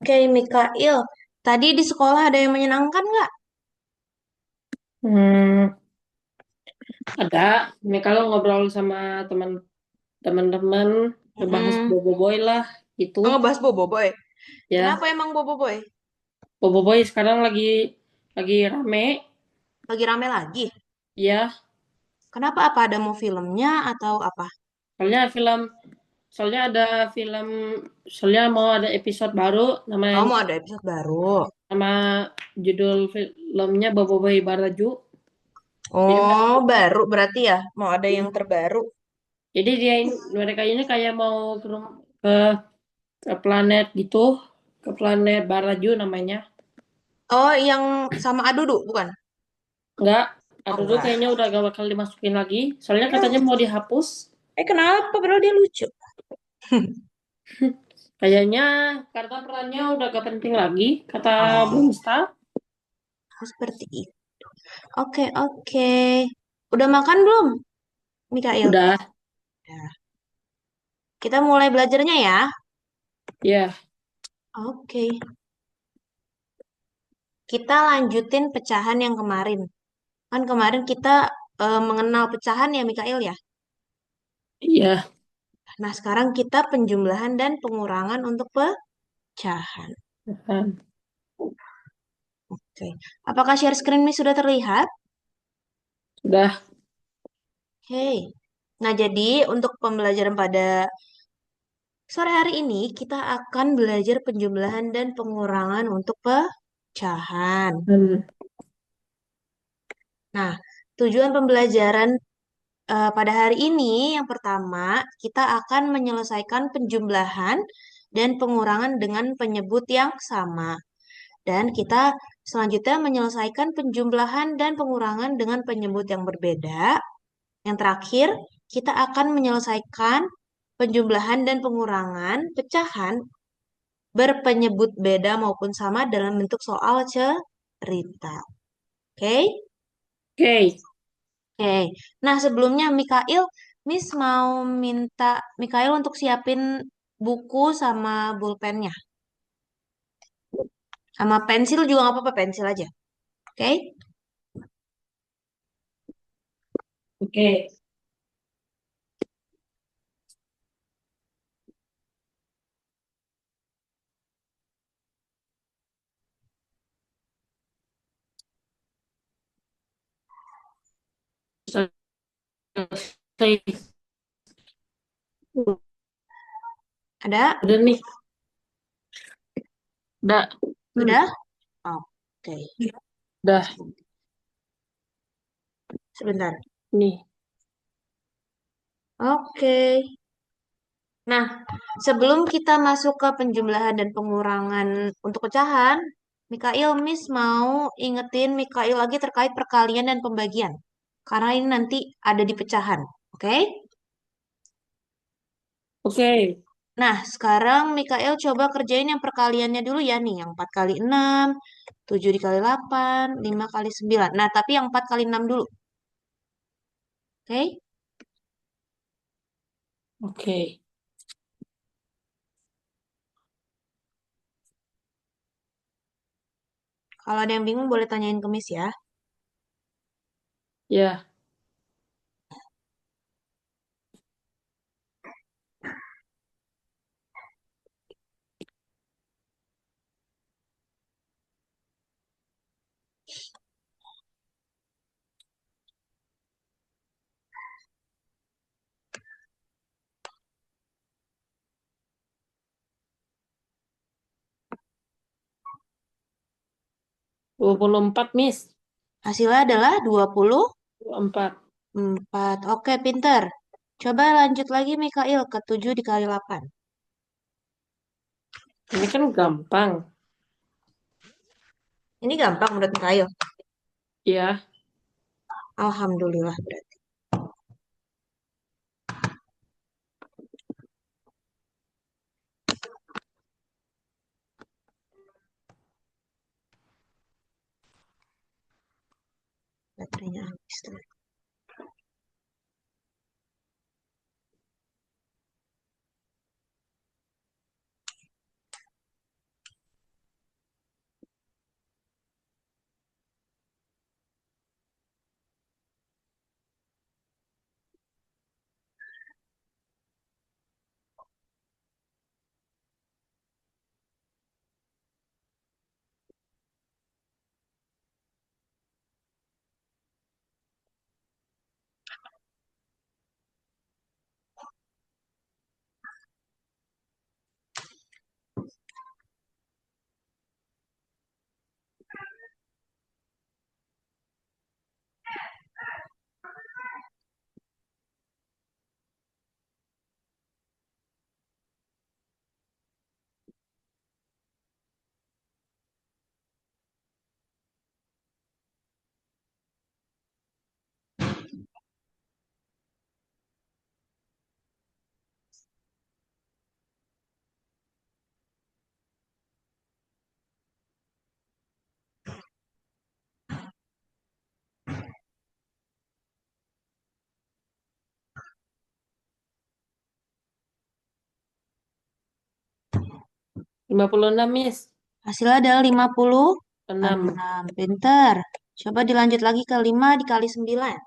Oke, Mikail. Tadi di sekolah ada yang menyenangkan nggak? Hmm, ada. Ini kalau ngobrol sama teman-teman, ngebahas Mm-mm. boboiboy lah, itu. Oh, ngebahas Bobo Boy. Kenapa Ya, emang Bobo Boy? boboiboy sekarang lagi rame. Lagi rame lagi? Ya, Kenapa? Apa ada mau filmnya atau apa? soalnya film, soalnya ada film, soalnya mau ada episode baru, Oh, mau ada episode baru. nama judul filmnya Boboiboy Baraju. Jadi, Oh, baru berarti ya? Mau ada yang terbaru. jadi mereka ini kayak mau ke, ke planet gitu, ke planet Baraju namanya. Oh, yang sama Adudu, bukan? Enggak, Oh, aduh enggak. kayaknya udah gak bakal dimasukin lagi. Soalnya katanya Ya. mau dihapus. Kenapa? Padahal dia lucu. Kayaknya karena perannya udah gak penting lagi, kata Oh, Blimsta. seperti itu. Oke, oke. Udah makan belum, Mikail? Udah, Ya. Kita mulai belajarnya ya. ya, Oke. Kita lanjutin pecahan yang kemarin. Kan kemarin kita mengenal pecahan ya, Mikael ya. iya. Nah, sekarang kita penjumlahan dan pengurangan untuk pecahan. Kan. Oke. Apakah share screen ini sudah terlihat? Udah, Oke. Nah, jadi untuk pembelajaran pada sore hari ini kita akan belajar penjumlahan dan pengurangan untuk pecahan. kan. Nah, tujuan pembelajaran pada hari ini yang pertama kita akan menyelesaikan penjumlahan dan pengurangan dengan penyebut yang sama. Dan kita selanjutnya menyelesaikan penjumlahan dan pengurangan dengan penyebut yang berbeda. Yang terakhir, kita akan menyelesaikan penjumlahan dan pengurangan pecahan berpenyebut beda maupun sama dalam bentuk soal cerita. Oke? Oke, Oke. Nah, sebelumnya Mikail, Miss mau minta Mikail untuk siapin buku sama pulpennya. Sama pensil juga nggak apa-apa, pensil aja. Oke? oke. Selesai. Ada? Udah nih, udah. Udah? Oke. Udah, Sebentar. nih. Oke. Nah, sebelum kita masuk ke penjumlahan dan pengurangan untuk pecahan, Mikail, Miss mau ingetin Mikail lagi terkait perkalian dan pembagian. Karena ini nanti ada di pecahan. Oke? Oke, Nah, sekarang Mikael coba kerjain yang perkaliannya dulu ya nih. Yang 4 kali 6, 7 dikali 8, 5 kali 9. Nah, tapi yang 4 kali 6 dulu. Oke? oke. Kalau ada yang bingung boleh tanyain ke Miss ya. Ya, 24, Miss. Hasilnya adalah 24. 24. Oke, pinter. Coba lanjut lagi Mikael ke 7 dikali 8. Ini kan gampang. Ini gampang menurut Mikael. Ya, Alhamdulillah berarti. Baterainya habis tuh. 56, Miss. Hasilnya adalah 6. 56. Pinter. Coba dilanjut lagi ke 5 dikali 9.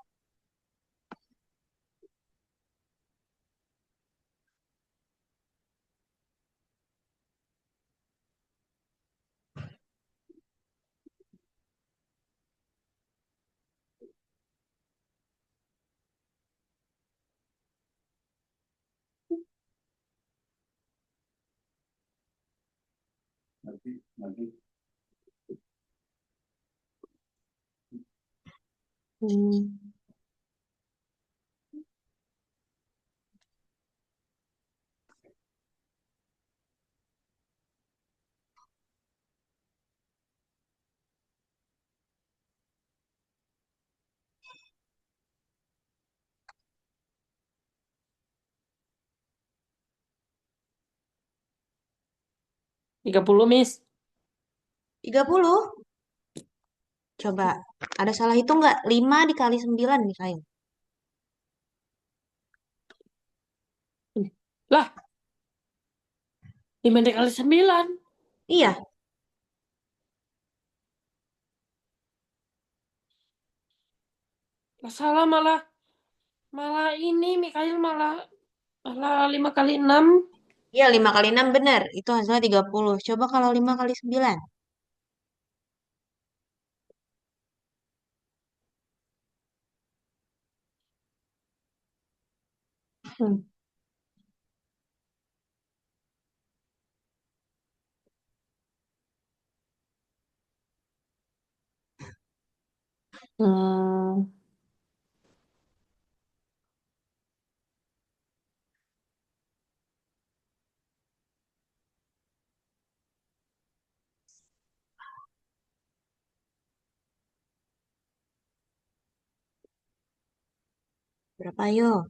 30, Miss. 30. Coba. Ada salah hitung nggak? 5 dikali 9 nih, Kayu. Lah, 5 dikali 9. Iya. Lah, salah malah. Malah ini, Mikael malah. Malah 5 kali 6. Iya, 5 kali 6 benar. Itu hasilnya 30. Coba kalau 5 kali 9. Hmm. Hmm. Berapa yo?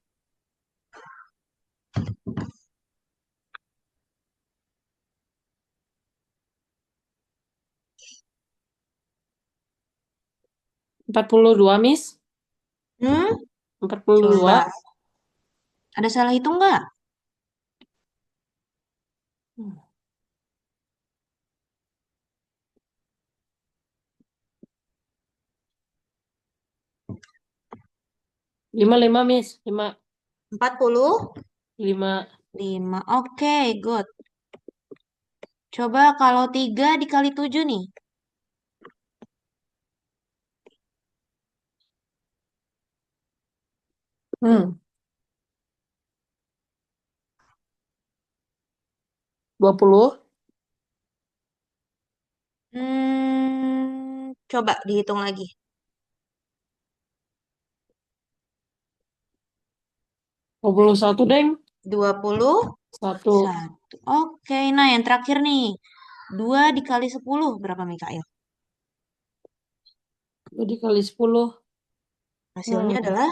42, Miss. Hmm? 42. Coba. Ada salah hitung nggak? Hmm. 55, Miss. 5. 40. 5. 5. Oke, good. Coba kalau 3 dikali 7 nih. Hmm. 20. Coba dihitung lagi. 21, Deng. 21. 1. Oke, nah yang terakhir nih. 2 dikali 10 berapa, Mikael? 2 dikali 10. Hasilnya Hmm. adalah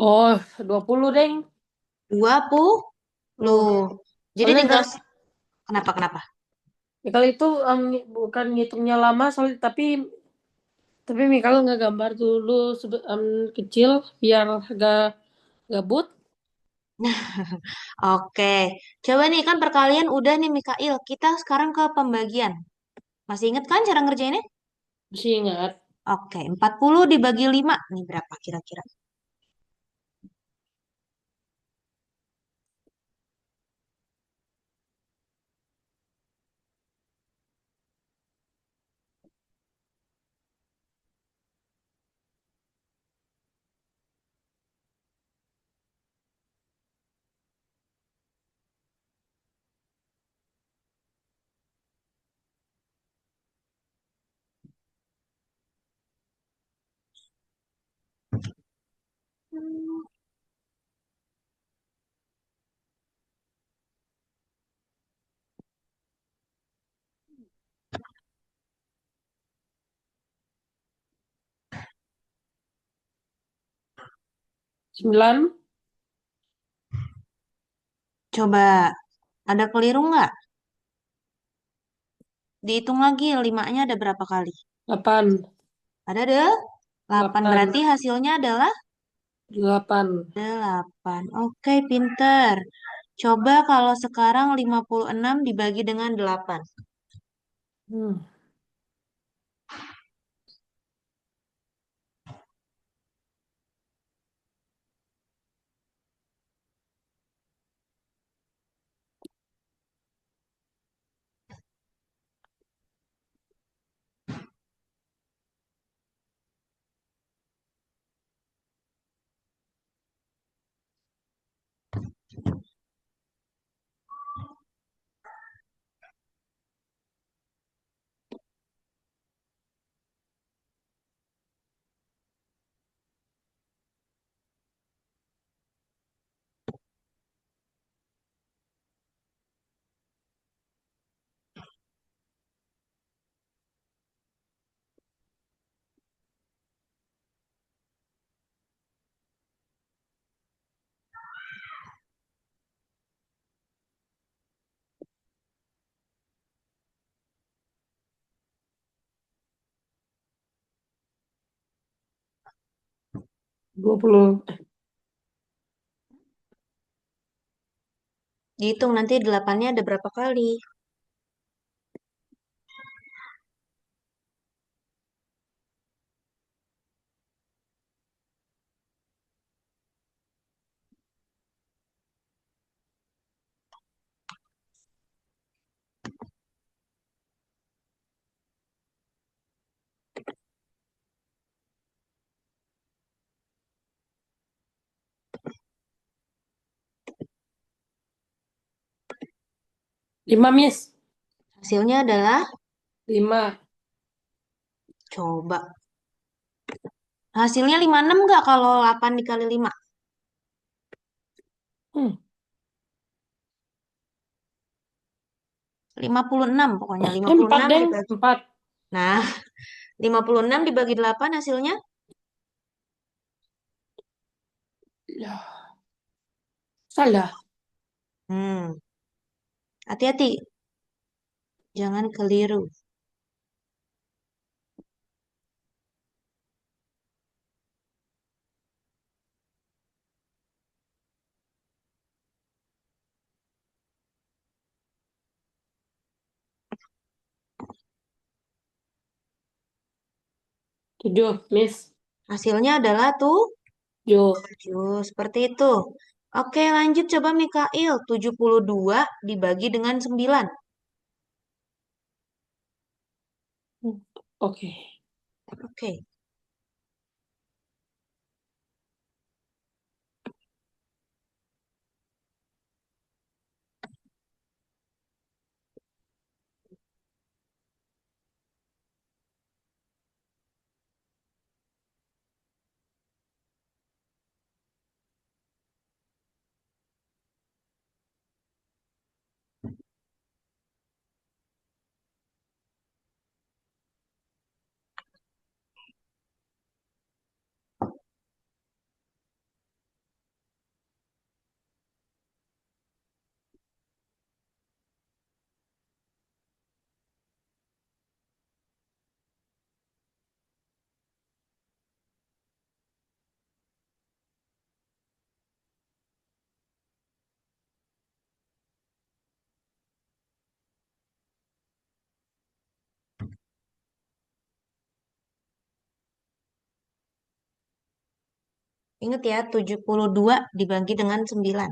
Oh, 20, Deng. 20. Oh. Jadi Soalnya tinggal ntar, kenapa? Mikal itu bukan ngitungnya lama, soalnya tapi Mikal nggak gambar dulu kecil biar agak gabut. Oke. Coba nih kan perkalian udah nih, Mikael. Kita sekarang ke pembagian. Masih inget kan cara ngerjainnya? Mesti ingat. Oke, 40 dibagi 5 nih berapa kira-kira? 9. Coba, ada keliru nggak? Dihitung lagi, limanya ada berapa kali? 8. Ada deh. 8 8. berarti hasilnya adalah 8. 8. Oke, pinter. Coba kalau sekarang 56 dibagi dengan 8. Hmm. 20. Dihitung nanti 8-nya ada berapa kali. Lima, Miss. Hasilnya adalah, 5. coba. Hasilnya 56 nggak kalau 8 dikali 5? Hmm. 56 pokoknya. lima puluh 4, enam Deng. dibagi. 4. Nah, 56 dibagi 8 hasilnya. Ya, salah. Hmm, hati-hati. Jangan keliru. 7, Miss. Hasilnya adalah 7. 7. Seperti itu. Oke, lanjut coba Mikail. 72 dibagi dengan 9. Hmm. Oke. Oke. Ingat ya, 72 dibagi dengan 9.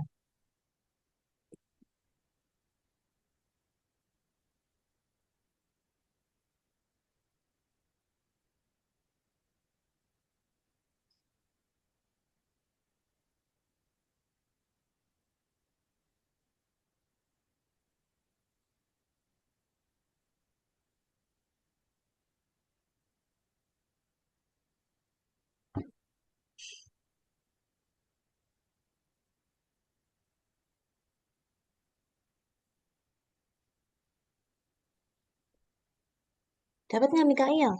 Dapat nggak Mikail?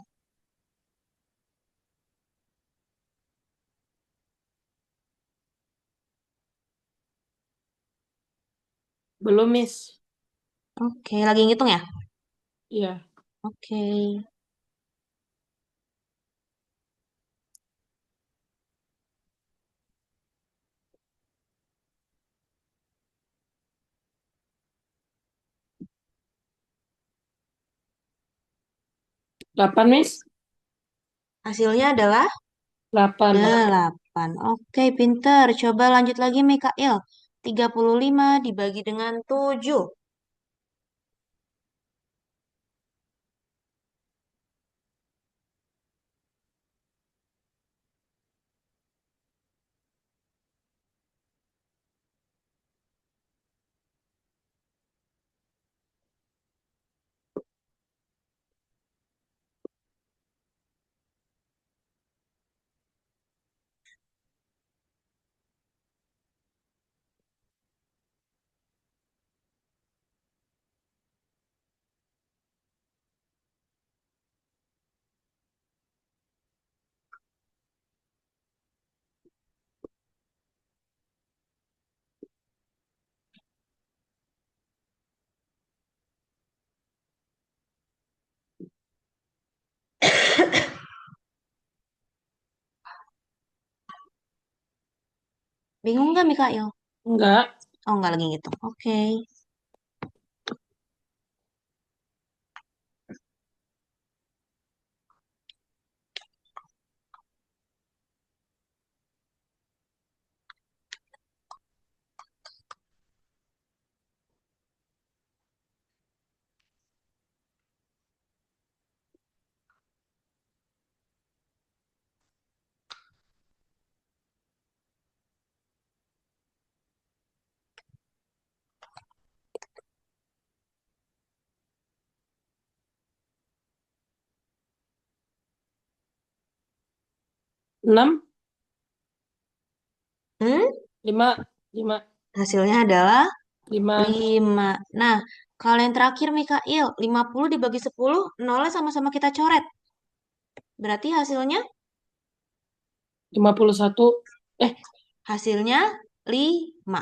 Belum, Miss. Oke, lagi ngitung ya? Iya. Oke. 8, Miss. Hasilnya adalah 8. 8. Oke, pinter. Coba lanjut lagi, Mikael. 35 dibagi dengan 7. Bingung nggak, Mikael? Enggak. Oh, nggak lagi ngitung. Oke. 6. Hmm? 5. 5. Hasilnya adalah 5. 5. Nah, kalau yang terakhir, Mikael, 50 dibagi 10, nolnya sama-sama kita coret. Berarti hasilnya? 51. Eh, Hasilnya 5.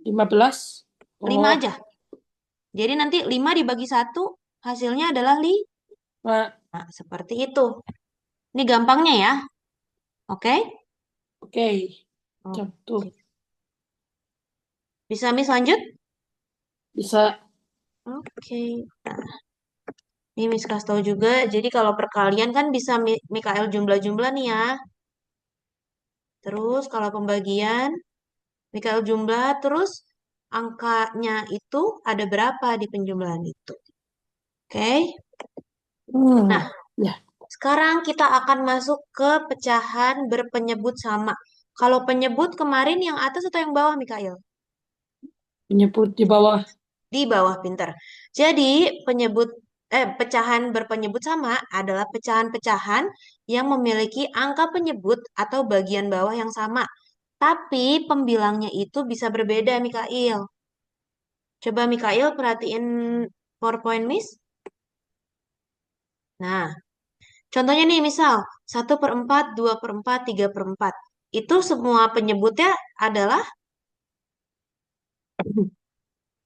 15. 5 Oh, aja. Jadi nanti 5 dibagi 1, hasilnya adalah 5. Mak. Nah, seperti itu. Ini gampangnya ya. Oke? Oke. Satu. Oke. Bisa Miss lanjut? Bisa. Oke. Nah, ini Miss kasih tahu juga. Jadi kalau perkalian kan bisa Mikael jumlah-jumlah nih ya. Terus kalau pembagian, Mikael jumlah. Terus angkanya itu ada berapa di penjumlahan itu. Oke? Hmm. Nah, Ya, sekarang kita akan masuk ke pecahan berpenyebut sama. Kalau penyebut kemarin yang atas atau yang bawah, Mikael? penyebut di bawah. Di bawah, pinter. Jadi, pecahan berpenyebut sama adalah pecahan-pecahan yang memiliki angka penyebut atau bagian bawah yang sama. Tapi pembilangnya itu bisa berbeda, Mikael. Coba Mikael perhatiin PowerPoint, Miss. Nah, contohnya nih, misal 1/4, 2/4, 3/4. Itu semua penyebutnya adalah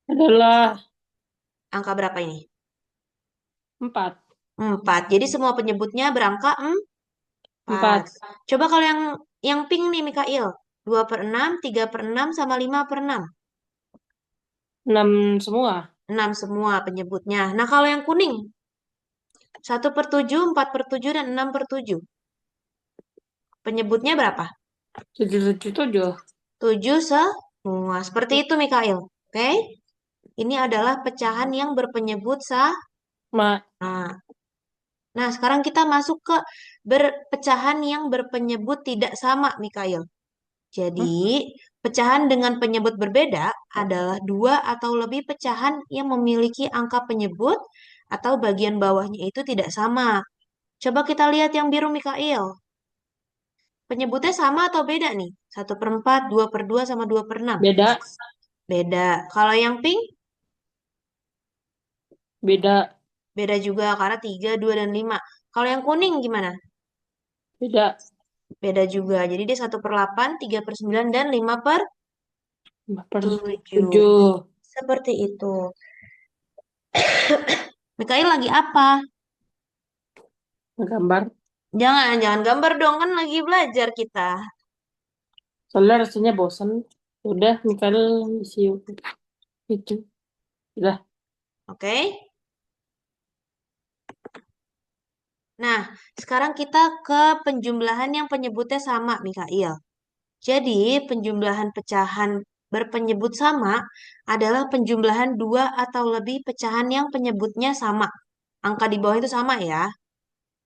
Adalah angka berapa ini? 4. 4. Jadi semua penyebutnya berangka 4. 4. Coba kalau yang pink nih, Mikael. 2/6, 3/6, sama 5/6. 6 semua. 6 semua penyebutnya. Nah, kalau yang kuning. 1/7, 4/7, dan 6/7. Penyebutnya berapa? 7, 7, 7. 7 semua. Seperti itu, Mikael. Oke? Ini adalah pecahan yang berpenyebut sama. Mak. Nah, sekarang kita masuk ke pecahan yang berpenyebut tidak sama, Mikael. Hmm? Jadi, pecahan dengan penyebut berbeda adalah dua atau lebih pecahan yang memiliki angka penyebut atau bagian bawahnya itu tidak sama. Coba kita lihat yang biru, Mikael. Penyebutnya sama atau beda nih? 1/4, 2/2, sama 2/6. Beda. Beda. Kalau yang pink, Beda. beda juga karena 3, 2, dan 5. Kalau yang kuning gimana? Beda. Beda juga. Jadi dia 1/8, 3/9, dan 5/7. 5/7. Seperti itu. Mikail lagi apa? Gambar. Jangan gambar dong, kan lagi belajar kita. Soalnya rasanya bosan. Udah, Mikael isi itu. Udah. Oke? Nah, sekarang kita ke penjumlahan yang penyebutnya sama, Mikail. Jadi, penjumlahan pecahan berpenyebut sama adalah penjumlahan dua atau lebih pecahan yang penyebutnya sama. Angka di bawah itu sama ya.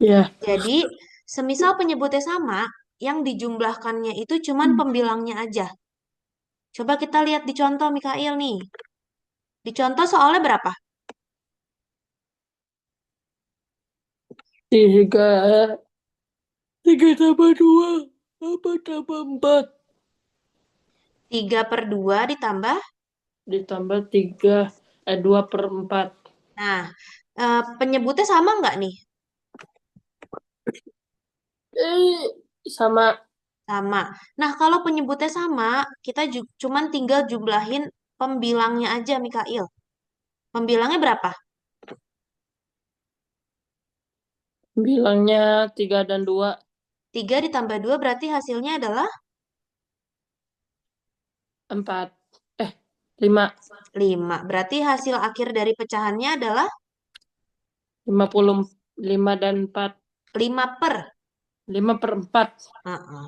Ya. Jadi, semisal penyebutnya sama, yang dijumlahkannya itu cuman pembilangnya aja. Coba kita lihat di contoh Mikail nih. Di contoh soalnya berapa? Tiga. Tiga tambah dua. Apa tambah empat? 3/2 ditambah. Ditambah tiga. 2/4. Nah, penyebutnya sama nggak nih? Sama. Sama. Nah, kalau penyebutnya sama, kita cuman tinggal jumlahin pembilangnya aja, Mikail. Pembilangnya berapa? Bilangnya 3 dan 2. 3 ditambah 2 berarti hasilnya adalah 4. 5. 5. Berarti hasil akhir dari pecahannya adalah 55 dan 4. 5/. 5/4. Heeh.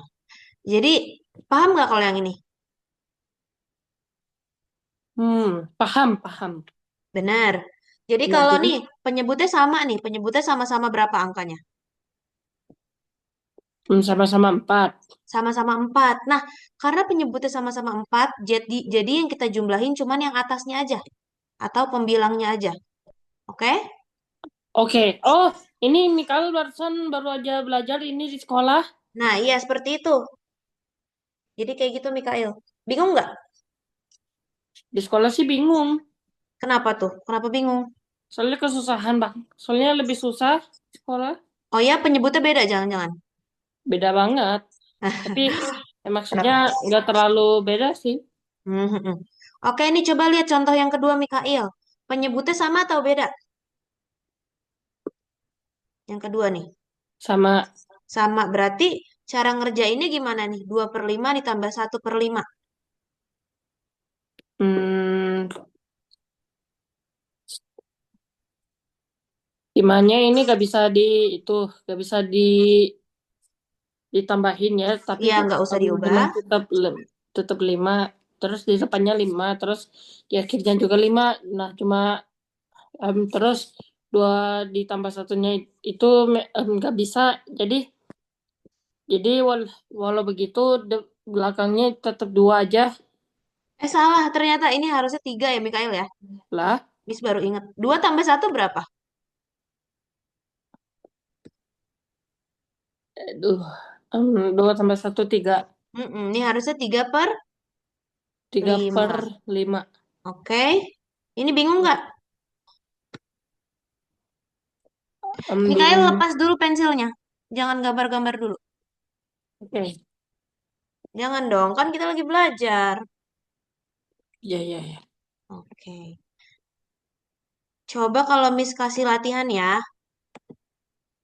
Jadi, paham nggak kalau yang ini? Paham, paham. Benar. Jadi Nah, kalau jadi nih, penyebutnya sama nih, penyebutnya sama-sama berapa angkanya? sama-sama 4. Sama-sama 4. Nah, karena penyebutnya sama-sama 4, jadi yang kita jumlahin cuman yang atasnya aja. Atau pembilangnya aja. Oke? Oke. Oh, ini Mikael barusan baru aja belajar ini di sekolah. Nah, iya seperti itu. Jadi kayak gitu, Mikael. Bingung nggak? Di sekolah sih bingung. Kenapa tuh? Kenapa bingung? Soalnya kesusahan, Bang. Soalnya lebih susah di sekolah. Oh ya, penyebutnya beda, jangan-jangan. Beda banget. Tapi maksudnya Kenapa? nggak terlalu beda sih. Mhm. Oke, ini coba lihat contoh yang kedua, Mikael. Penyebutnya sama atau beda? Yang kedua nih. Sama. Sama, berarti cara ngerjainnya gimana nih? 2/5 ditambah 1/5. Hmm, Gimana ini gak bisa di itu, gak bisa ditambahin ya, tapi Ya, nggak usah memang diubah. tetap 5, terus di depannya 5, terus di akhirnya juga 5. Nah, cuma terus 2 ditambah satunya itu nggak bisa. Jadi walau begitu belakangnya tetap 2 aja Salah. Ternyata ini harusnya 3 ya, Mikael ya. lah. Miss baru ingat. 2 tambah 1 berapa? Aduh, 2 tambah 1 3. Ini harusnya 3 per 3 per 5. 5. Oke. Ini bingung nggak? Mikael Bingung. lepas dulu pensilnya. Jangan gambar-gambar dulu. Oke. Jangan dong, kan kita lagi belajar. Ya, ya, ya. Oke. Coba kalau Miss kasih latihan ya.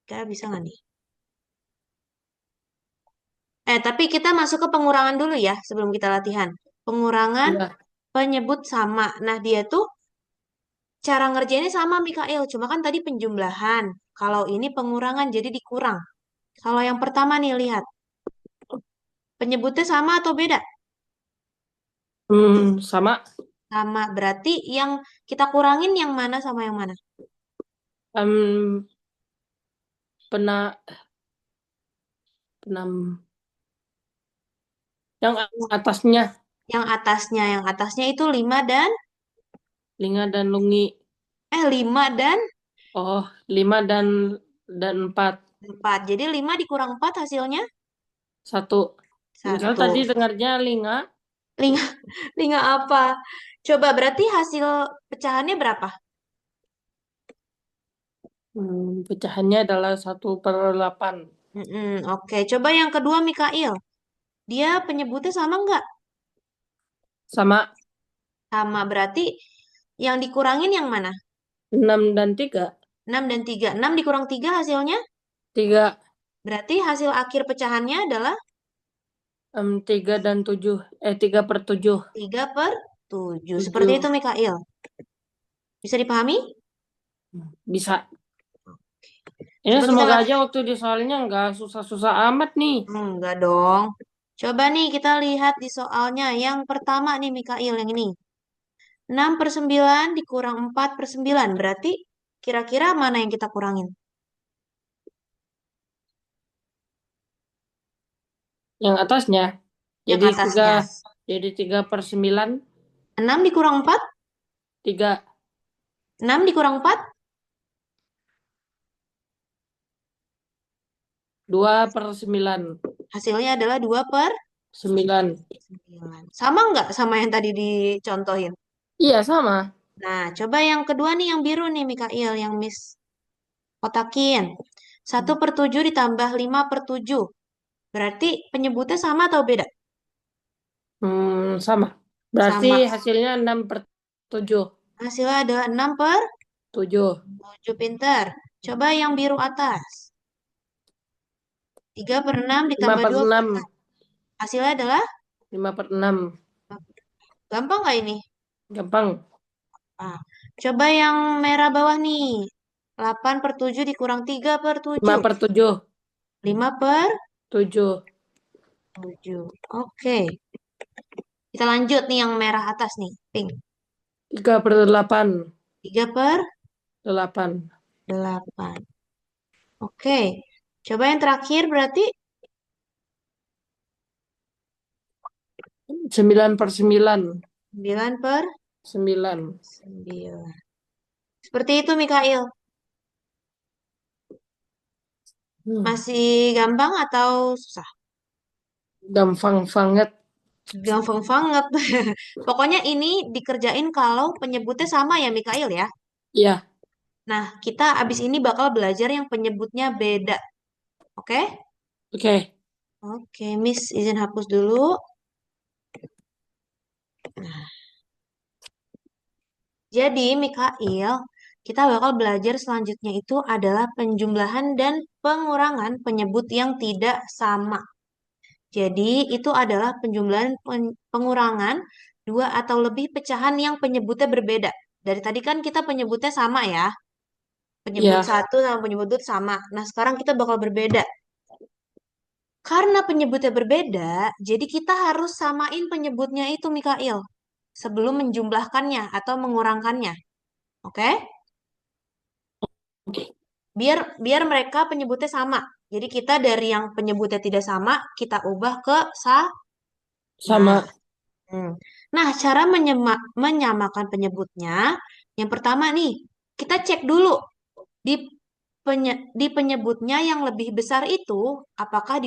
Kira bisa nggak nih? Tapi kita masuk ke pengurangan dulu ya sebelum kita latihan. Pengurangan Ya. penyebut sama. Nah, dia tuh cara ngerjainnya sama, Mikael. Cuma kan tadi penjumlahan. Kalau ini pengurangan, jadi dikurang. Kalau yang pertama nih, lihat. Penyebutnya sama atau beda? Sama. Sama. Berarti yang kita kurangin yang mana sama yang mana? Em, pena penam yang atasnya Yang atasnya itu 5 dan Linga dan Lungi. 5 dan Oh, 5 dan 4. 4. Jadi 5 dikurang 4 hasilnya 1. Misal satu. tadi dengarnya Linga. Lima, lima apa? Coba berarti hasil pecahannya berapa? Pecahannya adalah 1/8. Oke, coba yang kedua Mikail. Dia penyebutnya sama nggak? Sama. Sama, berarti yang dikurangin yang mana? 6 dan 3. 6 dan 3. 6 dikurang 3 hasilnya? 3, Berarti hasil akhir pecahannya adalah 3 dan 7. 3/7. 3/7. Seperti 7. itu, Mikail. Bisa dipahami? Bisa. Ya, Coba kita semoga lihat. aja waktu di soalnya nggak susah-susah amat nih. Enggak dong. Coba nih kita lihat di soalnya. Yang pertama nih, Mikail, yang ini. 6/9 dikurang 4/9. Berarti kira-kira mana yang kita kurangin? Yang atasnya. Yang Jadi 3, atasnya. jadi 3/9. 6 dikurang 4. 3. 6 dikurang 4. 2/9. Hasilnya adalah 2 per 9. 9. Sama nggak sama yang tadi dicontohin? Iya, sama. Nah, coba yang kedua nih yang biru nih Mikail, yang Miss kotakin. 1/7 ditambah 5/7. Berarti penyebutnya sama atau beda? Sama. Berarti Sama. hasilnya 6/7. Hasilnya adalah 6/7. 7. Pinter. Coba yang biru atas. 3/6 lima ditambah per 2 per enam 6. Hasilnya adalah 5/6. gampang nggak ini? Gampang. Ah, coba yang merah bawah nih. 8/7 dikurang 5 3/7. per 7. 5/7. 7. Oke. Kita lanjut nih yang merah atas nih. Pink. 3/8. 3/8. 8. Oke. Coba yang terakhir berarti 9/9. 9/9. 9. Seperti itu, Mikail. Hmm. Masih gampang atau susah? Gampang banget. Gampang banget. Pokoknya ini dikerjain kalau penyebutnya sama ya, Mikail ya. Iya. Nah, kita abis ini bakal belajar yang penyebutnya beda. Oke? Oke. Oke, Miss izin hapus dulu. Jadi, Mikail, kita bakal belajar selanjutnya itu adalah penjumlahan dan pengurangan penyebut yang tidak sama. Jadi, itu adalah penjumlahan pengurangan dua atau lebih pecahan yang penyebutnya berbeda. Dari tadi kan kita penyebutnya sama ya. Penyebut Iya. satu sama penyebut dua sama. Nah, sekarang kita bakal berbeda. Karena penyebutnya berbeda, jadi kita harus samain penyebutnya itu, Mikail, sebelum menjumlahkannya atau mengurangkannya. Oke? Oke. Biar biar mereka penyebutnya sama. Jadi kita dari yang penyebutnya tidak sama, kita ubah ke sama. Sama. Nah, cara menyamakan penyebutnya, yang pertama nih, kita cek dulu di di penyebutnya yang lebih besar itu, apakah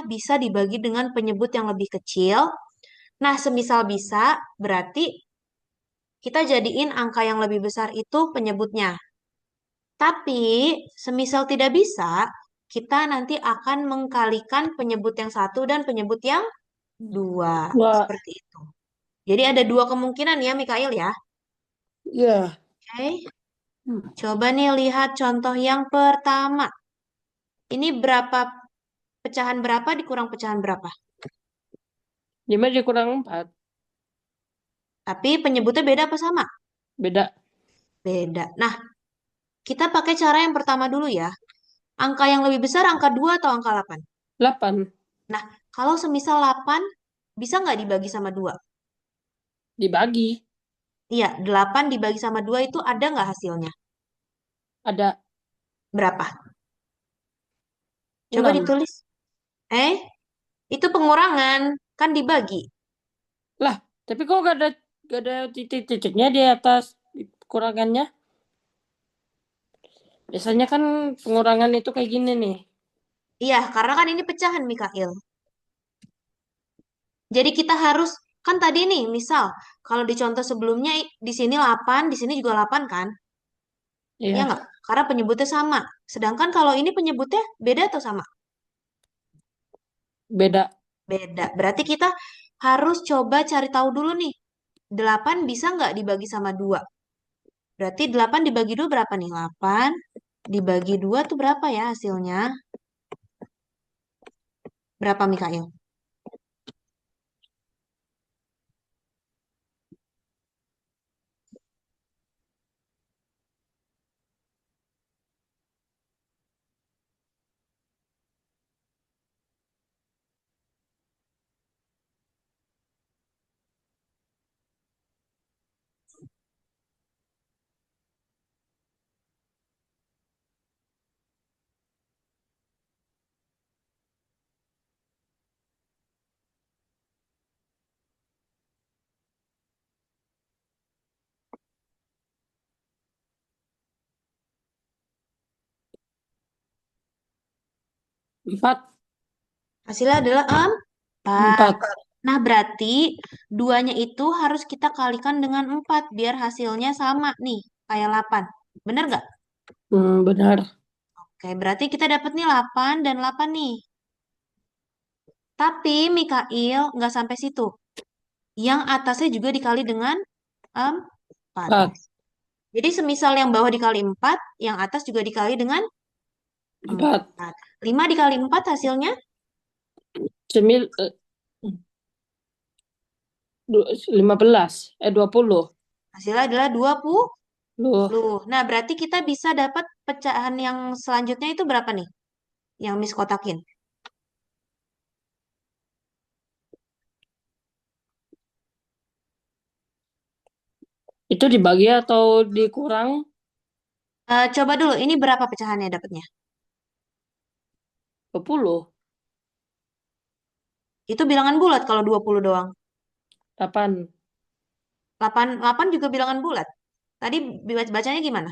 bisa dibagi dengan penyebut yang lebih kecil. Nah, semisal bisa, berarti kita jadiin angka yang lebih besar itu penyebutnya. Tapi, semisal tidak bisa, kita nanti akan mengkalikan penyebut yang satu dan penyebut yang dua. Wah. Seperti itu. Jadi ada dua kemungkinan ya, Mikail ya. Iya. Oke, Hmm. coba nih lihat contoh yang pertama. Ini berapa pecahan berapa dikurang pecahan berapa? 5 dikurang 4. Tapi penyebutnya beda apa sama? Beda. Beda. Nah, kita pakai cara yang pertama dulu ya. Angka yang lebih besar angka 2 atau angka 8? 8. Nah, kalau semisal 8, bisa nggak dibagi sama 2? Dibagi. Iya, 8 dibagi sama 2 itu ada nggak hasilnya? Ada Berapa? Coba 6. ditulis. Eh, itu pengurangan. Kan dibagi. Lah, tapi kok gak ada titik-titiknya di atas kurangannya? Biasanya kan pengurangan itu kayak gini nih. Iya, karena kan ini pecahan, Mikail. Jadi kita harus, kan tadi nih, misal, kalau di contoh sebelumnya, di sini 8, di sini juga 8 kan? Iya Iya, nggak? Karena penyebutnya sama. Sedangkan kalau ini penyebutnya beda atau sama? beda. Beda. Berarti kita harus coba cari tahu dulu nih. 8 bisa nggak dibagi sama 2? Berarti 8 dibagi 2 berapa nih? 8 dibagi 2 tuh berapa ya hasilnya? Berapa Mikael? 4. Hasilnya adalah 4. 4. Nah, berarti duanya itu harus kita kalikan dengan 4 biar hasilnya sama nih, kayak 8. Bener nggak? Benar. Oke, berarti kita dapat nih 8 dan 8 nih. Tapi Mikail nggak sampai situ. Yang atasnya juga dikali dengan 4. 4. Jadi semisal yang bawah dikali 4, yang atas juga dikali dengan 4. 4. 5 dikali 4 hasilnya 15. 20. hasilnya adalah 20. Loh, Nah, berarti kita bisa dapat pecahan yang selanjutnya itu berapa nih? Yang Miss kotakin. itu dibagi atau dikurang? Coba dulu, ini berapa pecahannya dapatnya? 20. Itu bilangan bulat kalau 20 doang. 8. 8 juga bilangan bulat. Tadi bacanya gimana?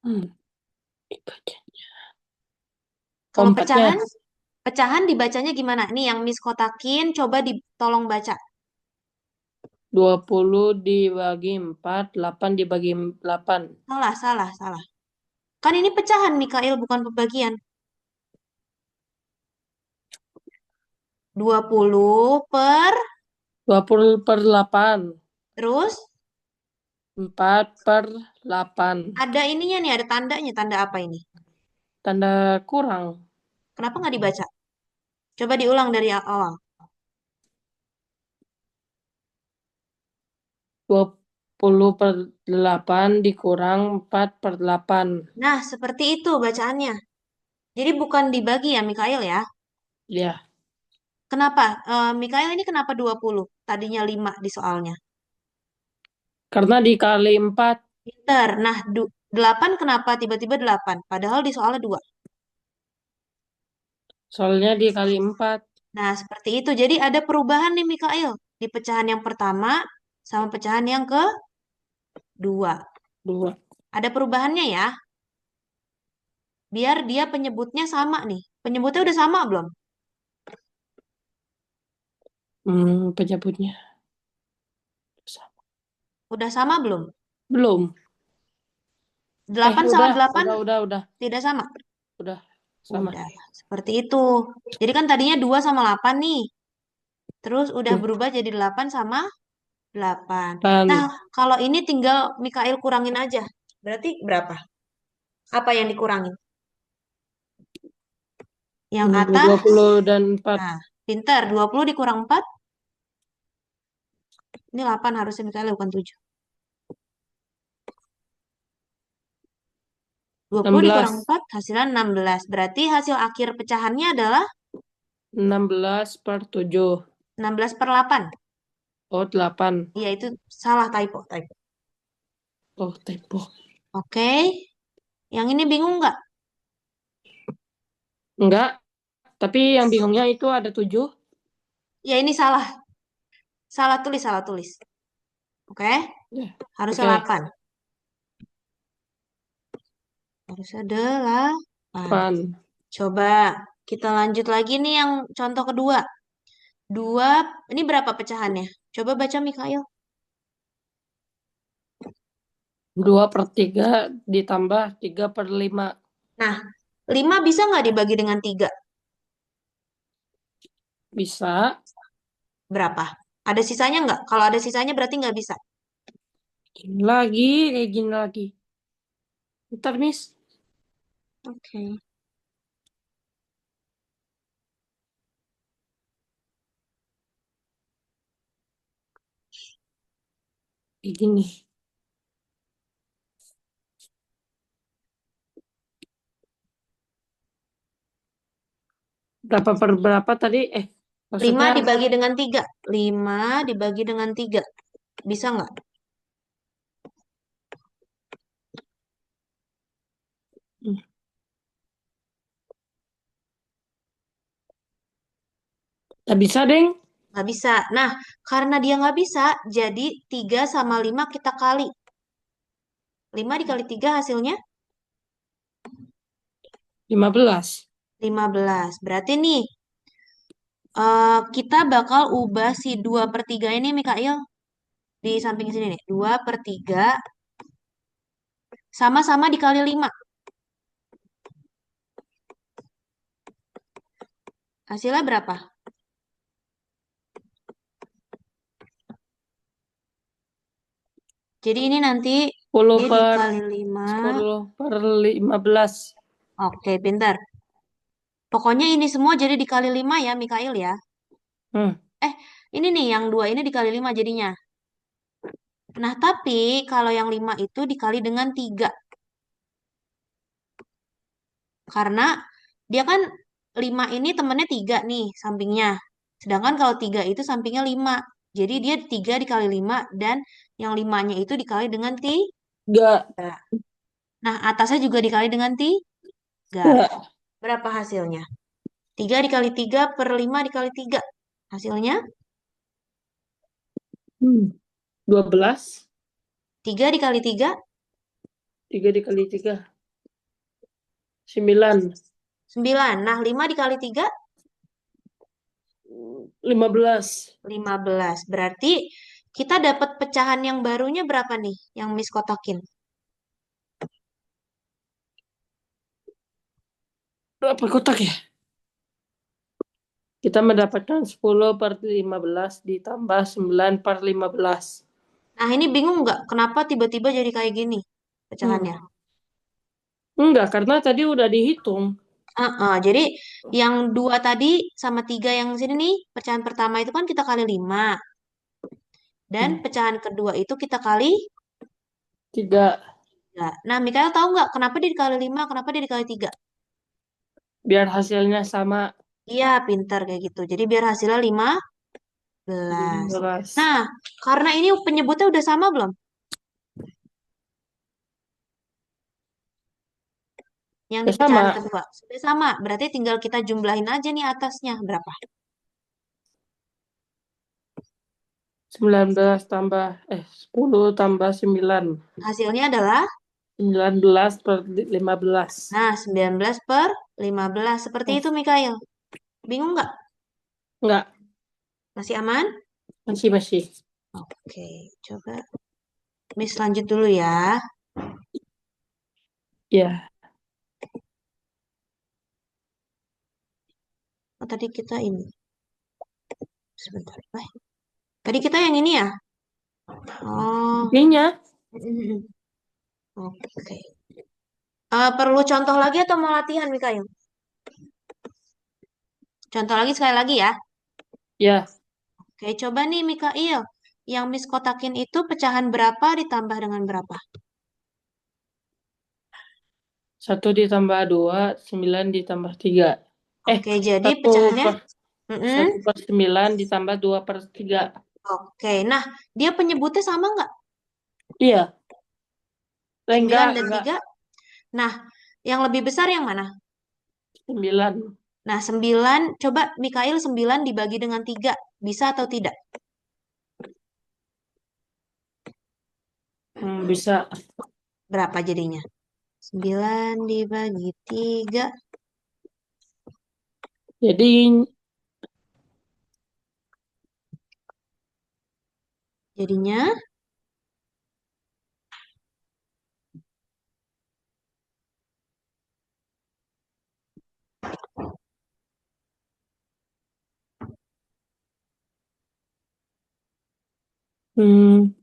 Hmm. Kalau Empatnya pecahan, pecahan dibacanya gimana? Nih yang Miss kotakin, coba ditolong baca. 20 dibagi 4, 8 dibagi 8. Salah, salah, salah. Kan ini pecahan, Mikael, bukan pembagian. 20 per, 20/8. terus 4/8. ada ininya nih, ada tandanya. Tanda apa ini? Tanda kurang. Kenapa nggak dibaca? Coba diulang dari awal. 20/8 dikurang 4/8. Nah, seperti itu bacaannya. Jadi bukan dibagi ya, Mikael ya. Ya, Kenapa? Mikael ini kenapa 20? Tadinya 5 di soalnya. karena dikali 4. Pinter. Nah, 8 kenapa tiba-tiba 8? Padahal di soalnya 2. Soalnya dikali 4. Nah, seperti itu. Jadi ada perubahan nih, Mikael. Di pecahan yang pertama sama pecahan yang kedua. 2. Ada perubahannya ya. Biar dia penyebutnya sama nih. Penyebutnya udah sama belum? Penyebutnya. Udah sama belum? Belum. 8 sama Udah, 8 udah. tidak sama. Udah sama. Udah, seperti itu. Jadi kan tadinya 2 sama 8 nih. Terus udah Hmm. berubah jadi 8 sama 8. Nah, Dan kalau ini tinggal Mikael kurangin aja. Berarti berapa? Apa yang dikurangin? Yang atas, 20 dan 4. nah, pinter. 20 dikurang 4, ini 8 harusnya Mikael bukan 7. 20 dikurang 16. 4, hasilnya 16. Berarti hasil akhir pecahannya adalah 16/7. 16 per 8. Oh, 8. Iya, itu salah typo, typo. Oh, typo. Oke, yang ini bingung nggak? Enggak, tapi yang bingungnya itu ada 7. Ya, ini salah. Salah tulis, salah tulis. Oke, Ya, harusnya oke. 8. Harusnya 8. 8. Coba kita lanjut lagi nih yang contoh kedua. 2, ini berapa pecahannya? Coba baca Mikael. 2/3 ditambah 3/5. Nah, 5 bisa nggak dibagi dengan 3? Bisa. Berapa? Ada sisanya nggak? Kalau ada sisanya berarti nggak bisa. Gini lagi, kayak gini lagi. Ntar, Miss. Oke. Kayak gini. Berapa per berapa tadi? Lima Maksudnya, dibagi dengan 3. 5 dibagi dengan 3. Bisa nggak? hmm, nggak bisa, Deng. Nggak bisa. Nah, karena dia nggak bisa, jadi 3 sama 5 kita kali. 5 dikali 3 hasilnya 15. 15. Berarti nih, kita bakal ubah si 2 per 3 ini, Mikael. Di samping sini nih. 2 per 3 sama-sama dikali 5. Hasilnya berapa? Jadi ini nanti 10 dia per dikali 5. 10 per 15. Oke, pintar. Pokoknya ini semua jadi dikali 5 ya, Mikael ya. Hmm, Eh, ini nih yang 2 ini dikali 5 jadinya. Nah, tapi kalau yang 5 itu dikali dengan 3. Karena dia kan 5 ini temennya 3 nih sampingnya. Sedangkan kalau 3 itu sampingnya 5. Jadi dia 3 dikali 5 dan yang 5-nya itu dikali dengan 3. nggak, Nah, atasnya juga dikali dengan 3. nggak. Berapa hasilnya? 3 dikali 3 per 5 dikali 3. Hasilnya 12. 3 dikali 3, 3 dikali 3. 9. 9. Nah, 5 dikali 3, 15. 15. Berarti kita dapat pecahan yang barunya berapa nih? Yang Miss kotakin. Berapa kotak ya? Kita mendapatkan 10 per 15 ditambah 9 per 15. Nah, ini bingung nggak? Kenapa tiba-tiba jadi kayak gini Hmm. pecahannya? Enggak, karena tadi udah dihitung. Jadi yang 2 tadi sama 3 yang sini nih, pecahan pertama itu kan kita kali 5. Dan Hmm. pecahan kedua itu kita kali 3. 3. Nah, Mikael tahu nggak kenapa dia dikali 5, kenapa dia dikali 3? Biar hasilnya sama. Iya, pintar kayak gitu. Jadi biar hasilnya 15. 15. Nah, karena ini penyebutnya udah sama belum? Yang di Ya pecahan sama. kedua. Sudah sama. Berarti tinggal kita jumlahin aja nih atasnya. Berapa? 19 tambah 10 tambah 9. Hasilnya adalah, 19 per 15. nah, 19 per 15. Seperti Oh, itu, Mikael. Bingung nggak? enggak, Masih aman? masih. Oke, coba Miss lanjut dulu ya. Ya, Oh, tadi kita ini. Sebentar. Tadi kita yang ini ya? Oh, intinya oke. Perlu contoh lagi atau mau latihan, Mikael? Contoh lagi sekali lagi ya. ya, Oke, coba nih Mikael. Yang Miss kotakin itu pecahan berapa ditambah dengan berapa? 1 ditambah 2, 9 ditambah 3. Oke, jadi 1 pecahannya. per Mm-mm. 1 per 9 ditambah 2 per 3. Oke, nah dia penyebutnya sama nggak? Iya, 9 dan enggak. 3. Nah, yang lebih besar yang mana? 9. Nah, 9. Coba Mikael 9 dibagi dengan 3. Bisa atau tidak? Bisa. Berapa jadinya? 9 dibagi 3. Jadi Jadinya Hmm,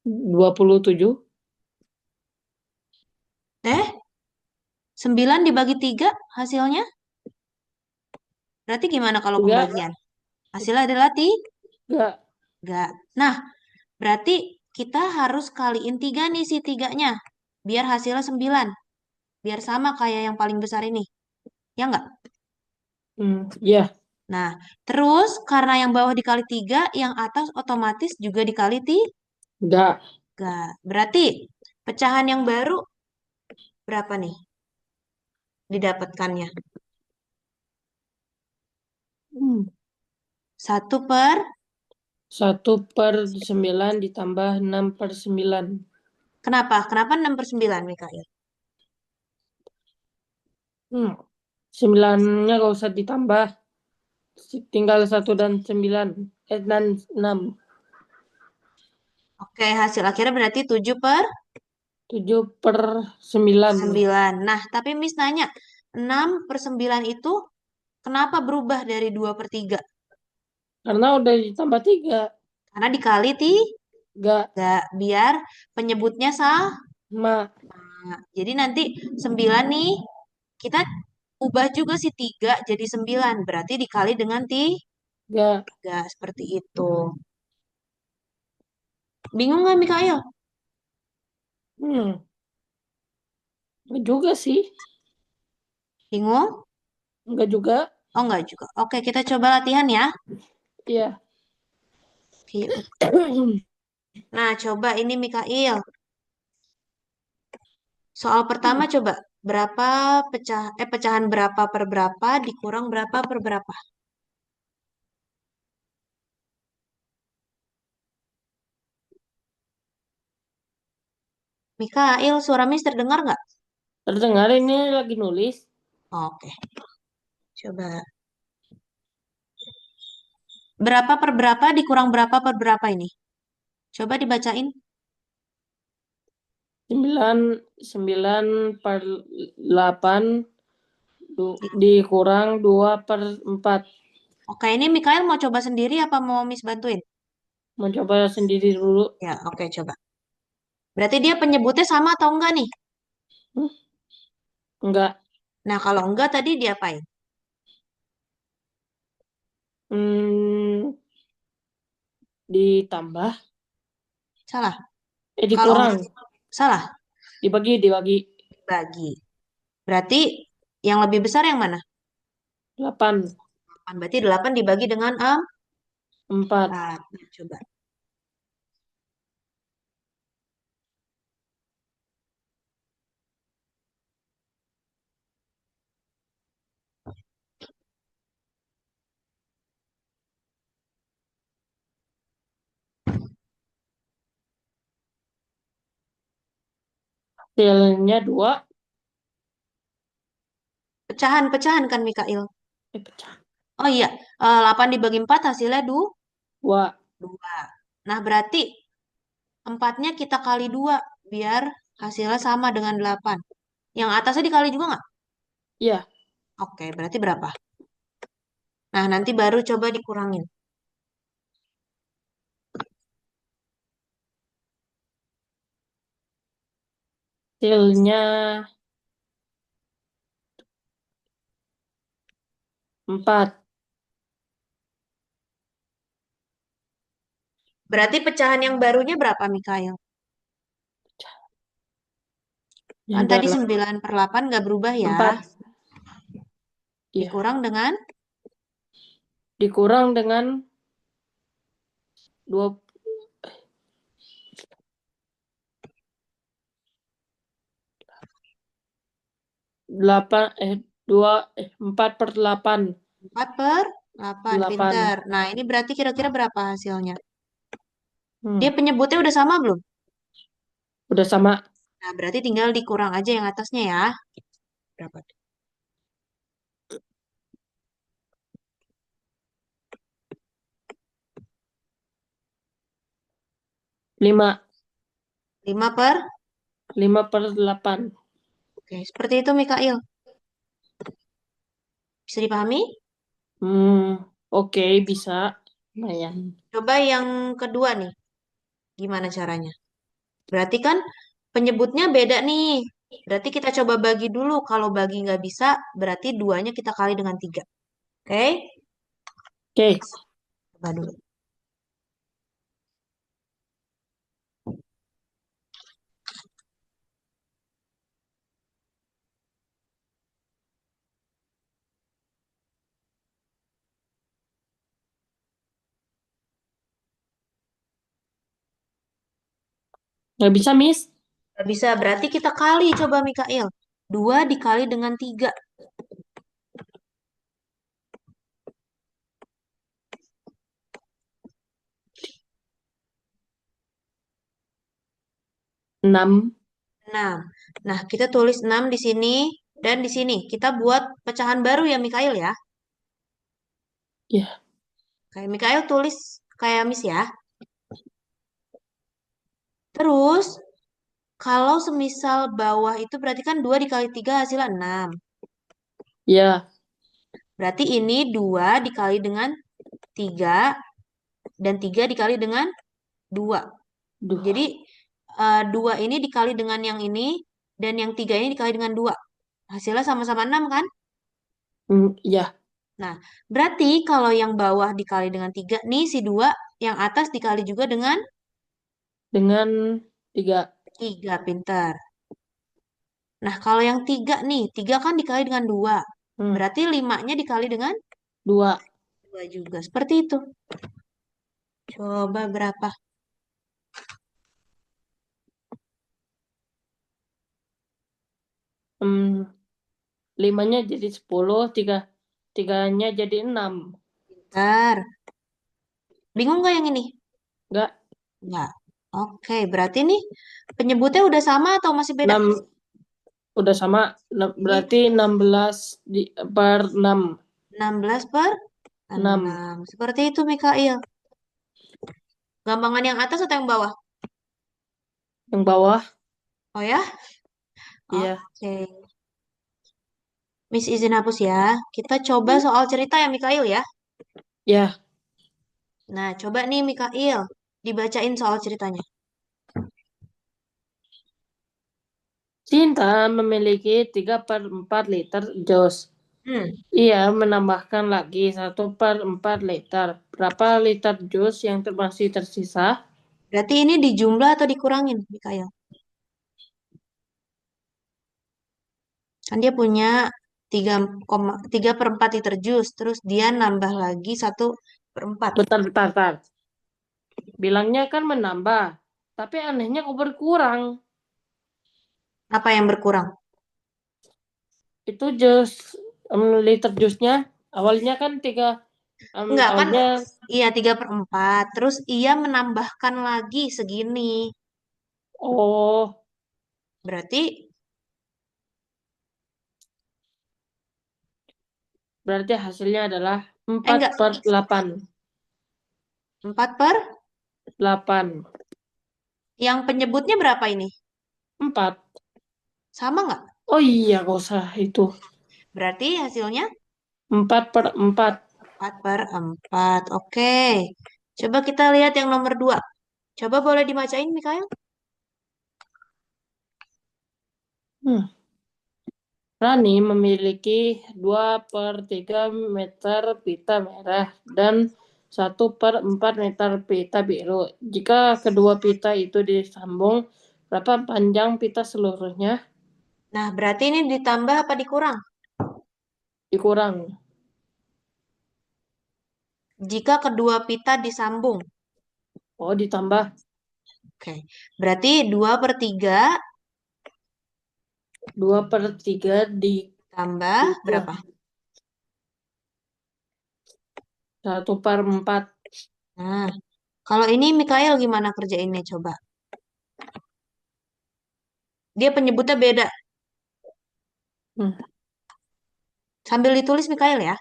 27. Eh, 9 dibagi 3 hasilnya? Berarti gimana kalau Enggak, pembagian? Hasilnya adalah enggak. 3. Nah, berarti kita harus kaliin 3 nih si tiganya. Biar hasilnya 9. Biar sama kayak yang paling besar ini. Ya nggak? Ya, Nah, terus karena yang bawah dikali 3, yang atas otomatis juga dikali 3. enggak. Berarti pecahan yang baru berapa nih didapatkannya? Hmm. 1/. 1/9 ditambah 6/9. Kenapa? Kenapa 6/9, Mikael? Hmm. 9-nya gak usah ditambah. Tinggal 1 dan 9. Dan 6. Oke, hasil akhirnya berarti 7 per 7/9. 9. Nah, tapi Miss nanya, 6/9 itu kenapa berubah dari 2/3? Karena udah ditambah 3. Karena dikali Enggak. 3, biar penyebutnya sama. Ma. Jadi nanti 9 nih, kita ubah juga si 3 jadi 9. Berarti dikali dengan Enggak. 3. Seperti itu. Bingung nggak, Mikael? Hmm. Enggak juga sih. Bingung? Enggak juga. Oh, enggak juga. Oke, kita coba latihan ya. Iya. Oke. Nah, coba ini Mikael. Soal pertama coba. Pecahan berapa per berapa dikurang berapa per berapa? Mikael, suara Miss terdengar nggak? Terdengar ini lagi nulis. Oke, coba. Berapa per berapa dikurang berapa per berapa ini? Coba dibacain. 9 9/8 Di- dikurang 2/4. Oke, ini Mikael mau coba sendiri apa mau Miss bantuin? Mencoba sendiri dulu. Ya, oke, coba. Berarti dia penyebutnya sama atau enggak nih? Hmm, enggak. Nah, kalau enggak tadi diapain? Hmm, ditambah. Salah. Kalau Dikurang. salah, Dibagi. bagi. Berarti yang lebih besar yang mana? 8. 8. Berarti 8 dibagi dengan 4. 4. Nah, coba. Hasilnya 2. Pecahan-pecahan kan, Mikail? Pecah. Oh iya, 8 dibagi 4 hasilnya 2. 2. Nah, berarti 4-nya kita kali 2 biar hasilnya sama dengan 8. Yang atasnya dikali juga nggak? Ya, Oke, berarti berapa? Nah, nanti baru coba dikurangin. hasilnya 4. Berarti pecahan yang barunya berapa, Mikail? Ya Kan tadi adalah 9/8 nggak berubah ya. 4. Ya, Dikurang dengan dikurang dengan 2. 8. 2. 4/8. 4/8. 8. Pinter. Nah, ini berarti kira-kira berapa hasilnya? Hmm. Dia penyebutnya udah sama belum? Udah sama. Nah, berarti tinggal dikurang aja yang atasnya ya. Berapa? 5. 5 per? 5/8. Oke, seperti itu Mikail. Bisa dipahami? Oke, bisa. Lumayan. Coba yang kedua nih. Gimana caranya? Berarti kan penyebutnya beda nih. Berarti kita coba bagi dulu. Kalau bagi nggak bisa, berarti duanya kita kali dengan 3. Oke? Oke, Coba dulu. nggak bisa, Miss. Nggak bisa, berarti kita kali coba Mikail. 2 dikali dengan 3. 6. 6. Nah, kita tulis 6 di sini dan di sini. Kita buat pecahan baru ya Mikail ya. Ya, Kayak Mikael tulis kayak Miss ya. Terus, kalau semisal bawah itu berarti kan 2 dikali 3 hasilnya 6. ya. Berarti ini 2 dikali dengan 3 dan 3 dikali dengan 2. Duh. Jadi, 2 ini dikali dengan yang ini dan yang 3 ini dikali dengan 2. Hasilnya sama-sama 6 kan? Ya, Nah, berarti kalau yang bawah dikali dengan 3 nih si 2, yang atas dikali juga dengan dengan 3. 3. Pintar. Nah, kalau yang 3 nih, 3 kan dikali dengan 2. Hmm, Berarti 5-nya dikali dengan 2. 2 juga. Seperti itu. Coba berapa? Hmm, 5-nya jadi 10, 3-nya jadi 6. Bentar. Bingung nggak yang ini? Enggak, Nggak. Oke, berarti nih penyebutnya udah sama atau masih beda? 6 udah sama. Jadi Berarti 16 per 6. 16 per 6 6. Seperti itu, Mikail. Gampangan yang atas atau yang bawah? yang bawah. Oh ya? Iya, Oke. Miss izin hapus ya. Kita coba soal cerita ya, Mikail ya. ya. Nah, coba nih, Mikail. Dibacain soal ceritanya. Cinta memiliki 3/4 liter jus. Hmm. Ia menambahkan lagi 1/4 liter. Berapa liter jus yang masih tersisa? Berarti ini dijumlah atau dikurangin, Mikail? Kan dia punya 3,3/4 liter jus, terus dia nambah lagi 1/4. Bentar, bentar, bentar. Bilangnya kan menambah. Tapi anehnya kok berkurang. Apa yang berkurang? Itu jus, liter jusnya. Awalnya kan Enggak kan? awalnya, Iya 3/4. Terus ia menambahkan lagi segini. oh, Berarti, berarti hasilnya adalah eh empat enggak, per 8. 4 per? 8. Yang penyebutnya berapa ini? 4. Sama nggak? Oh iya, gak usah itu. Berarti hasilnya 4/4. 4/4. Oke. Coba kita lihat yang nomor 2. Coba boleh dibacain, Mikael? Hmm. Rani memiliki 2/3 meter pita merah dan 1/4 meter pita biru. Jika kedua pita itu disambung, berapa panjang pita seluruhnya? Nah, berarti ini ditambah apa dikurang? Dikurang. Jika kedua pita disambung. Oh, ditambah Oke. Berarti 2/3 2/3 tambah berapa? 1/4. Nah, kalau ini Mikael gimana kerjainnya coba? Dia penyebutnya beda. Hmm. Sambil ditulis Mikael ya.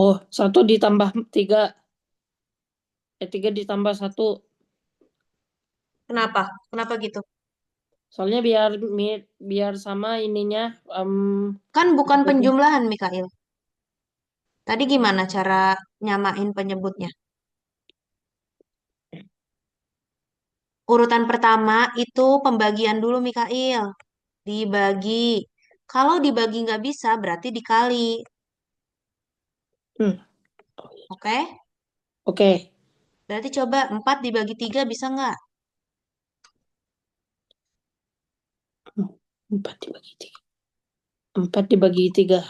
Oh, satu ditambah tiga. Tiga ditambah satu. Kenapa? Kenapa gitu? Soalnya biar sama ininya. em, Kan bukan Penyebutnya. penjumlahan Mikael. Tadi gimana cara nyamain penyebutnya? Urutan pertama itu pembagian dulu Mikael. Dibagi. Kalau dibagi nggak bisa berarti dikali. Hmm. Oh, iya. Oke? Oke. Berarti coba 4 dibagi 3 bisa nggak? Hmm. Empat dibagi tiga. Empat dibagi tiga.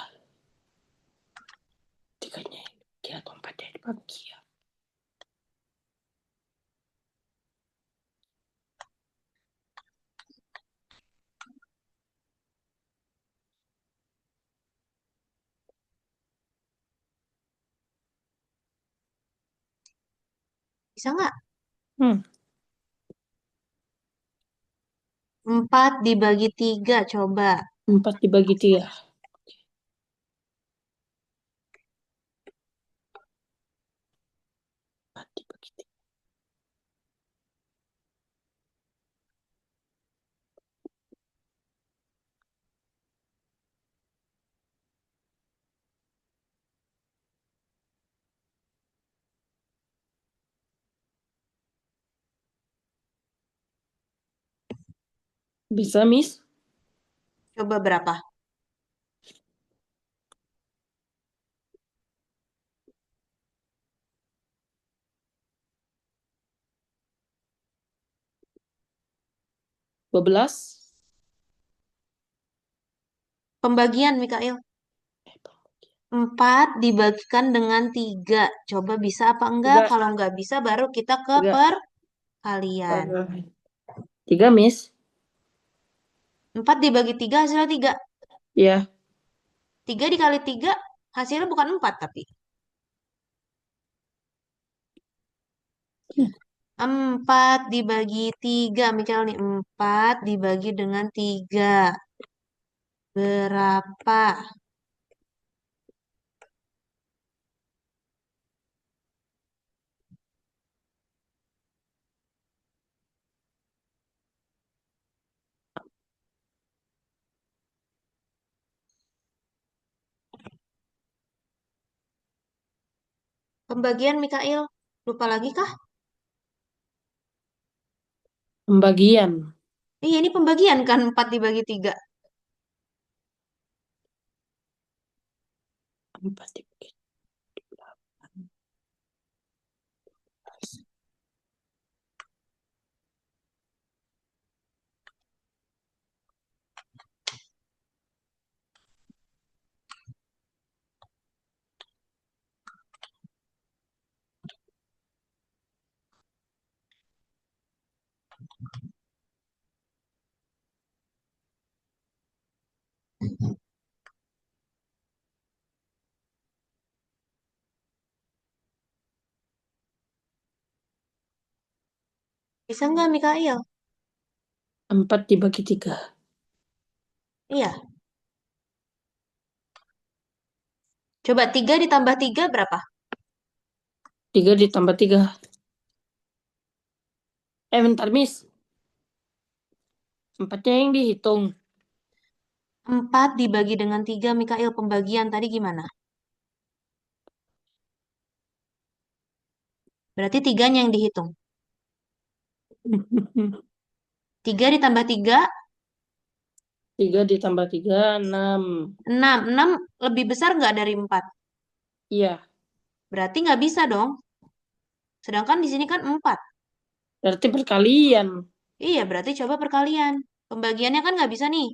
Tiganya tiga atau empat ya dibagi ya. Bisa nggak? Hmm. 4 dibagi 3 coba. Empat dibagi tiga. Empat dibagi tiga. Bisa, Miss? Coba berapa? 12. Pembagian Mikael. Eh, 4 dibagikan dengan 3. Coba bisa apa enggak? tiga. Kalau nggak bisa baru kita ke Tiga. perkalian. Tiga, Miss. 4 dibagi 3 hasilnya 3. Ya. 3 dikali 3 hasilnya bukan 4 tapi. 4 dibagi 3. Mikael nih. 4 dibagi dengan 3. Berapa? Pembagian Mikael. Lupa lagi kah? Pembagian. Iya ini pembagian kan 4 dibagi 3. Empat dibagi. Bisa nggak Mikael? Empat dibagi tiga. Iya. Coba 3 ditambah 3 berapa? Tiga ditambah tiga. Bentar, Miss. Empatnya yang dihitung. 4 dibagi dengan 3 Mikael pembagian tadi gimana? Berarti tiganya yang dihitung. 3 ditambah 3, Tiga ditambah tiga, 6. 6. 6 lebih besar nggak dari 4? Iya, Berarti nggak bisa dong. Sedangkan di sini kan 4. berarti perkalian. Iya, berarti coba perkalian. Pembagiannya kan nggak bisa nih.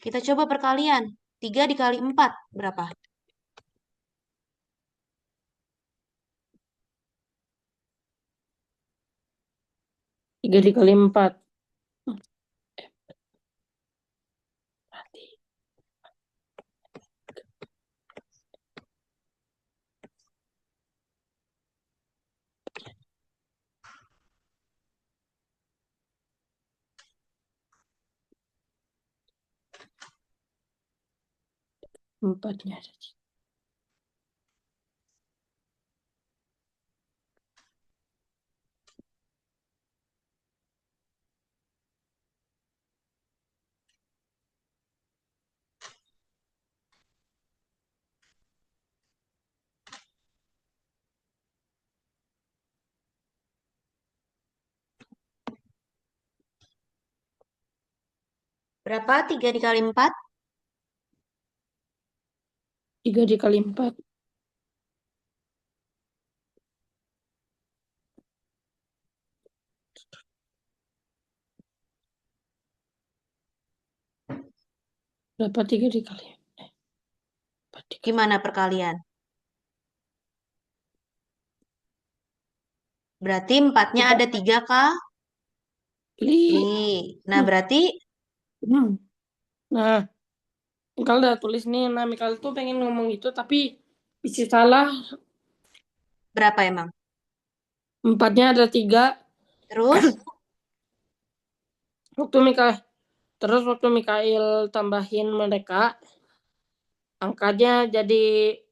Kita coba perkalian. 3 dikali 4 berapa? 3 dikali 4. Mati. 4-nya ada. Berapa 3 dikali 4? 3 dikali 4. Berapa 3 dikali? 4 dikali. Gimana perkalian? Berarti empatnya ada 3 kali. Pilih. Nah, berarti Hmm. Nah, Mikal udah tulis nih. Nah, Mikal tuh pengen ngomong itu, tapi bisa salah. berapa emang? 4-nya ada 3. Terus, Waktu Mikal, terus waktu Mikail tambahin mereka, angkanya eh,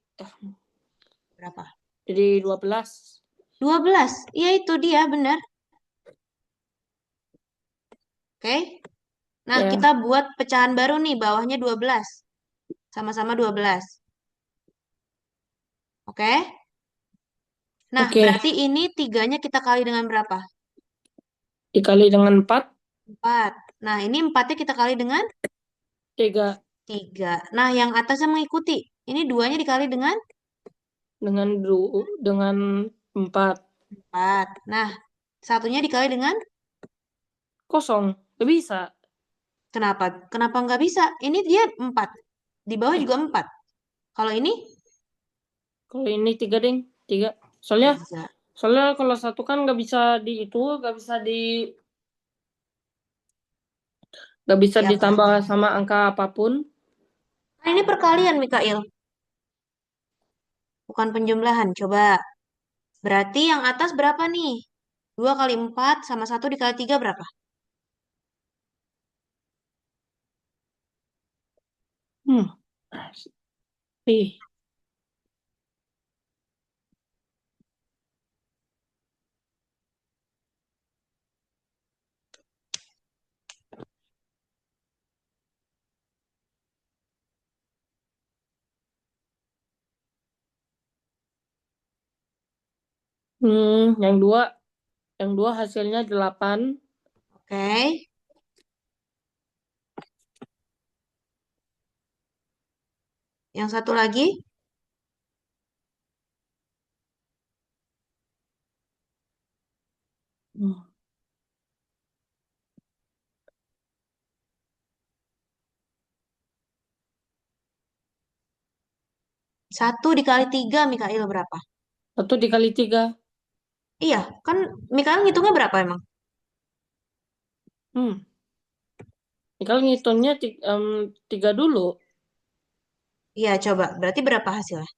berapa? jadi 12. 12. Iya itu dia, benar. Oke. Nah, kita Ya, buat pecahan baru nih, bawahnya 12. Sama-sama 12. Oke? Nah, oke. berarti ini tiganya kita kali dengan berapa? Dikali dengan 4, 4. Nah, ini empatnya kita kali dengan 3 3. Nah, yang atasnya mengikuti. Ini duanya dikali dengan dengan 4. 4. Nah, satunya dikali dengan Kosong. Gak bisa. kenapa? Kenapa nggak bisa? Ini dia 4. Di bawah juga 4. Kalau ini Kalau ini 3 ding. 3. Soalnya, 3. soalnya kalau satu kan gak bisa di itu, gak bisa Siapa? ditambah sama angka apapun. Nah, ini perkalian, Mikail. Bukan penjumlahan. Coba. Berarti yang atas berapa nih? 2 kali 4 sama 1 dikali 3 berapa? Hmm. Ih. Yang dua. Yang dua hasilnya 8. Oke. Yang satu lagi? Hmm. 1 dikali 3, Mikail berapa? 1 dikali 3. Iya, kan Mikail ngitungnya berapa emang? Hmm. Kalau ngitungnya 3 dulu. Iya, coba. Berarti berapa hasilnya?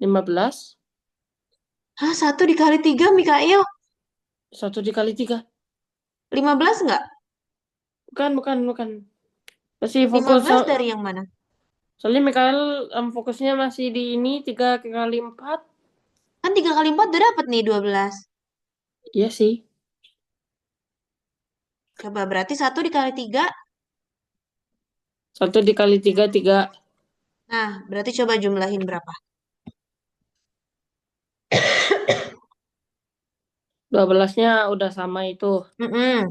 15. Hah, 1 dikali 3, Mikail? 1 dikali 3. 15 nggak? Bukan, bukan, bukan. Masih fokus. 15 dari yang mana? Soalnya Mikael fokusnya masih di ini 3 kali 4. Kan 3 kali 4 udah dapet nih 12. Iya sih. Coba, berarti 1 dikali 3. 1 dikali 3, 3. Nah, berarti coba jumlahin berapa? 12-nya udah sama itu. Mm-mm.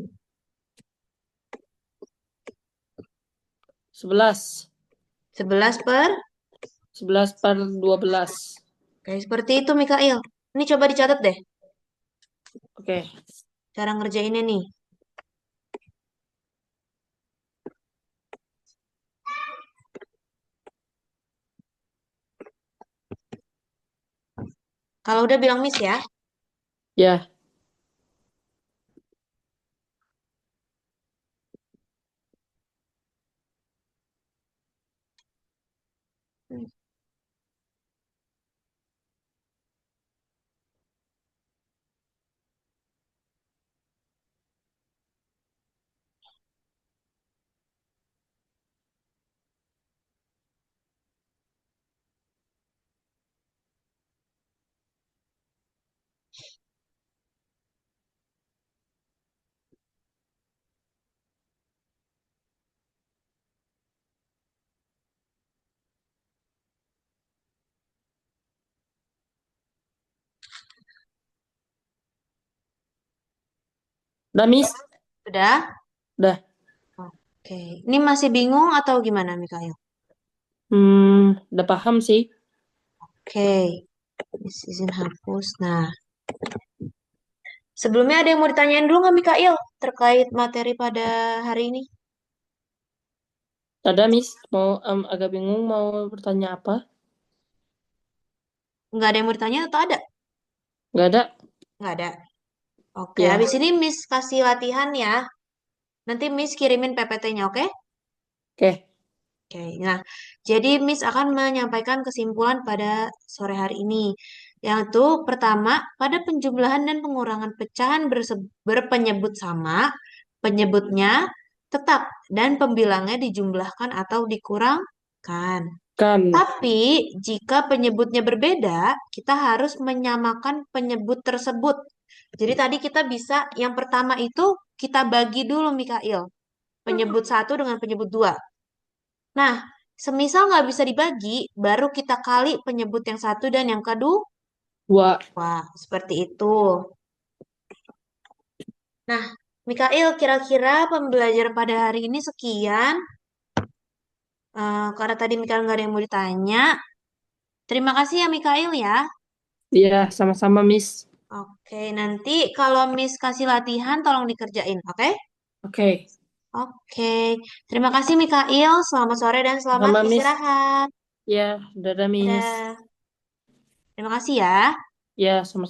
11. 11 per? 11/12. Kayak seperti itu, Mikail. Ini coba dicatat deh. Oke. Cara ngerjainnya nih. Kalau udah bilang Miss ya. Ya, udah Miss, Udah? udah. Oke. Ini masih bingung atau gimana Mikael? Udah paham sih. Oke. Miss izin hapus. Nah, sebelumnya ada yang mau ditanyain dulu nggak Mikael terkait materi pada hari ini? Ada Miss, mau agak bingung mau bertanya apa? Nggak ada yang mau ditanya atau ada? Nggak ada. Nggak ada. Oke, Ya, habis ini Miss kasih latihan ya. Nanti Miss kirimin PPT-nya, oke? oke. Oke, nah, jadi Miss akan menyampaikan kesimpulan pada sore hari ini. Yaitu pertama, pada penjumlahan dan pengurangan pecahan berpenyebut sama, penyebutnya tetap dan pembilangnya dijumlahkan atau dikurangkan. Kan, Tapi jika penyebutnya berbeda, kita harus menyamakan penyebut tersebut. Jadi tadi kita bisa yang pertama itu kita bagi dulu Mikail. Penyebut satu dengan penyebut dua. Nah, semisal nggak bisa dibagi, baru kita kali penyebut yang satu dan yang kedua. dua. Wah, seperti itu. Nah, Mikail, kira-kira pembelajaran pada hari ini sekian. Karena tadi Mikail nggak ada yang mau ditanya. Terima kasih ya Mikail ya. Iya, sama-sama Miss. Oke, nanti kalau Miss kasih latihan, tolong dikerjain, oke? Oke, Oke, terima kasih Mikail. Selamat sore dan selamat sama Miss. istirahat. Ya, dadah Miss. Dadah. Terima kasih ya. Ya, sama